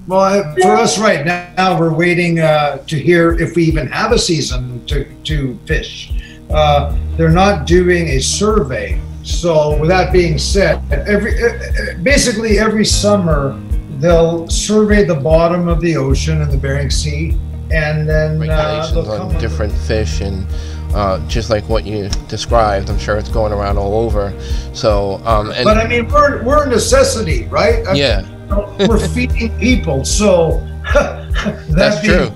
Well, for us right now, we're waiting to hear if we even have a season to fish. They're not doing a survey. So with that being said, basically every summer they'll survey the bottom of the ocean and the Bering Sea, and then regulations on different fish, and just like what you described, I'm sure it's going around all over. So, but I mean, we're a necessity, right? Yeah. We're feeding people, so that's true.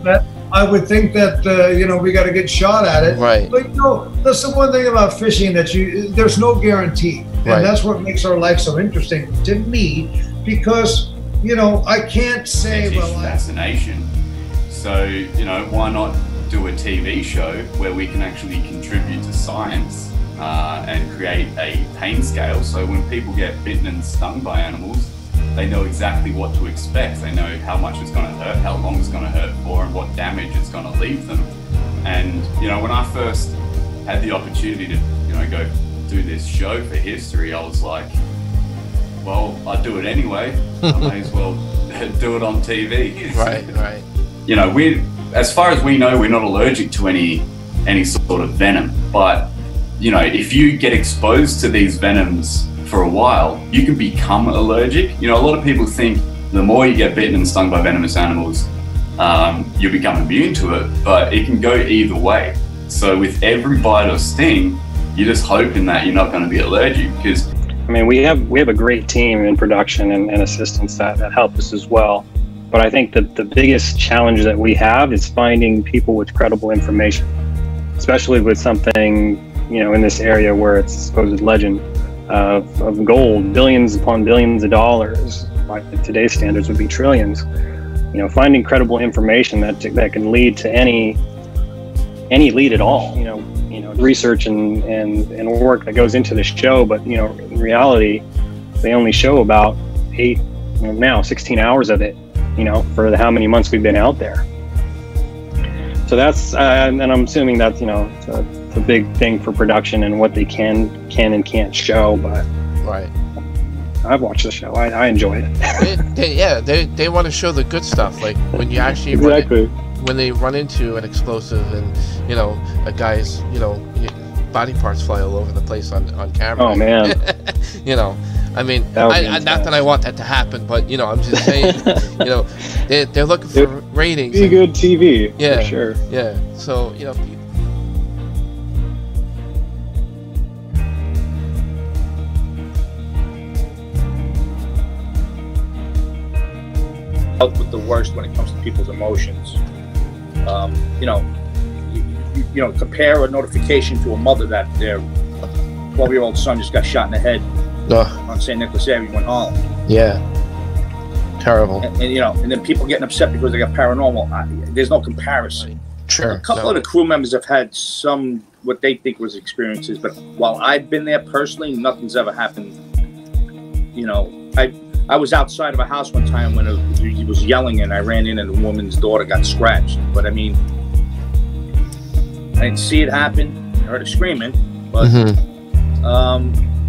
I would think that we got a good shot at it. Right. But that's the one thing about fishing, that there's no guarantee, and that's what makes our life so interesting to me, because I can't say fascination. So why not do a TV show where we can actually contribute to science and create a pain scale, so when people get bitten and stung by animals, they know exactly what to expect. They know how much it's going to hurt, how long it's going to hurt for, and what damage it's going to leave them. And when I first had the opportunity to go do this show for history, I was like, well, I'd do it anyway. I may as well do it on TV. Right. As far as we know, we're not allergic to any sort of venom. But if you get exposed to these venoms for a while, you can become allergic. A lot of people think the more you get bitten and stung by venomous animals, you become immune to it, but it can go either way. So with every bite or sting, you're just hoping that you're not going to be allergic, because we have a great team in production and assistants that help us as well. But I think that the biggest challenge that we have is finding people with credible information, especially with something, in this area where it's a supposed legend of gold, billions upon billions of dollars, by today's standards would be trillions. Finding credible information that can lead to any lead at all. Research and work that goes into the show, but in reality, they only show about 16 hours of it. For how many months we've been out there. So that's, and I'm assuming that's it's a big thing for production and what they can and can't show. But right, I've watched the show. I enjoyed it. They want to show the good stuff, like when you actually when they run into an explosive and a guy's body parts fly all over the place on camera. Oh man. I mean, not that I want that to happen, but I'm just saying, they're looking for ratings. Be good TV, yeah, for sure. Yeah, so with the worst when it comes to people's emotions. Compare a notification to a mother that their 12-year-old son just got shot in the head on St. Nicholas Ave in Holland. Yeah, terrible. And then people getting upset because they got paranormal. There's no comparison. Sure. A couple of the crew members have had some what they think was experiences, but while I've been there personally, nothing's ever happened. I was outside of a house one time when he was yelling, and I ran in and a woman's daughter got scratched. But I mean, I didn't see it happen. I heard her screaming, but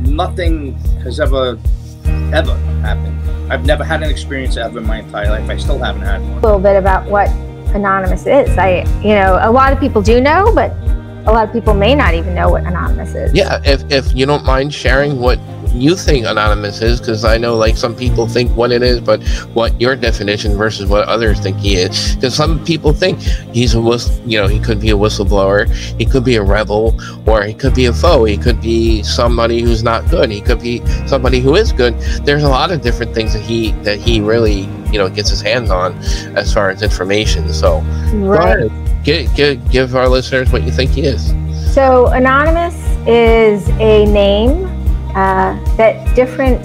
nothing has ever happened. I've never had an experience ever in my entire life. I still haven't had one. A little bit about what Anonymous is. A lot of people do know, but a lot of people may not even know what Anonymous is. Yeah, if you don't mind sharing what you think Anonymous is, because I know like some people think what it is, but what your definition versus what others think he is. Because some people think he's he could be a whistleblower, he could be a rebel, or he could be a foe, he could be somebody who's not good, he could be somebody who is good. There's a lot of different things that he really gets his hands on as far as information. So right, give our listeners what you think he is. So Anonymous is a name that different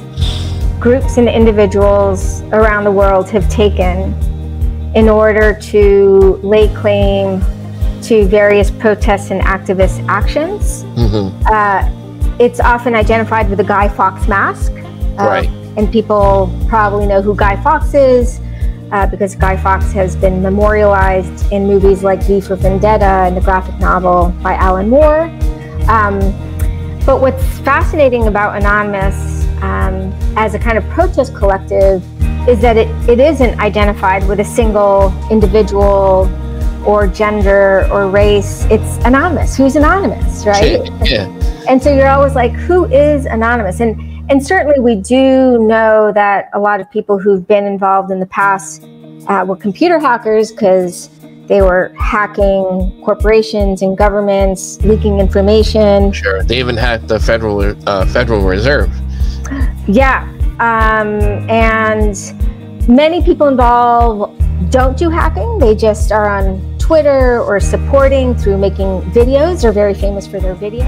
groups and individuals around the world have taken in order to lay claim to various protests and activist actions. It's often identified with a Guy Fawkes mask. Right. And people probably know who Guy Fawkes is because Guy Fawkes has been memorialized in movies like V for Vendetta and the graphic novel by Alan Moore. But what's fascinating about Anonymous as a kind of protest collective is that it isn't identified with a single individual or gender or race. It's anonymous. Who's anonymous, right? Yeah. And so you're always like, who is anonymous? And certainly we do know that a lot of people who've been involved in the past were computer hackers, because they were hacking corporations and governments, leaking information. Sure. They even hacked the Federal Reserve. Yeah. And many people involved don't do hacking. They just are on Twitter or supporting through making videos, or very famous for their videos.